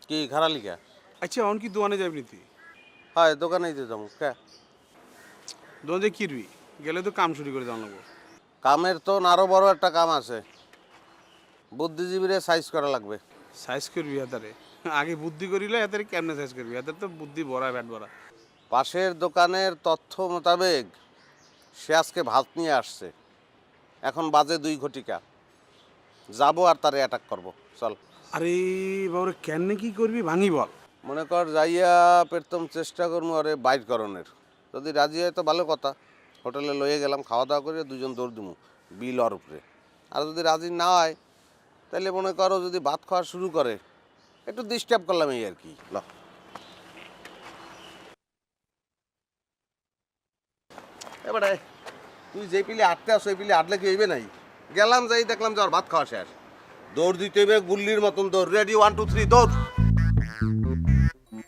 কি খারালি কে? আচ্ছা অন কি দোকানে যাবি তুই? হয় দোকানেই তো যাবো কে? দোকানে যে কিরবি গেলে তো কাম শুরু করে দেওয়া লাগবো। কামের তো আরো বড় একটা কাম আছে, বুদ্ধিজীবীরে সাইজ করা লাগবে। সাইজ করবি হাতারে, আগে বুদ্ধি করিলে হাতারে কেমনে সাইজ করবি? হাতারে তো বুদ্ধি ভরা ব্যাট ভরা। পাশের দোকানের তথ্য মোতাবেক সে আজকে ভাত নিয়ে আসছে, এখন বাজে 2 ঘটিকা। যাবো আর তারে অ্যাটাক করব, চল। আরে বাবরে কেমনে কি করবি ভাঙি বল। মনে কর যাইয়া প্রথম চেষ্টা করবো আরে বাইর করণের। যদি রাজি হয় তো ভালো কথা, হোটেলে লইয়ে গেলাম, খাওয়া দাওয়া করে দুজন দৌড় দিমু বিল ওর উপরে। আর যদি রাজি না হয় তাহলে মনে করো যদি ভাত খাওয়া শুরু করে একটু ডিস্টার্ব করলাম এই আর কি। ল এবারে তুই যেই পিলে আটতে আসো এই পিলে আটলে কি হইবে নাই? গেলাম যাই দেখলাম যে আর ভাত খাওয়া শেষ, দৌড় দিতে হইবে গুল্লির মতন, দৌড়। রেডি 1 2 3 দৌড়।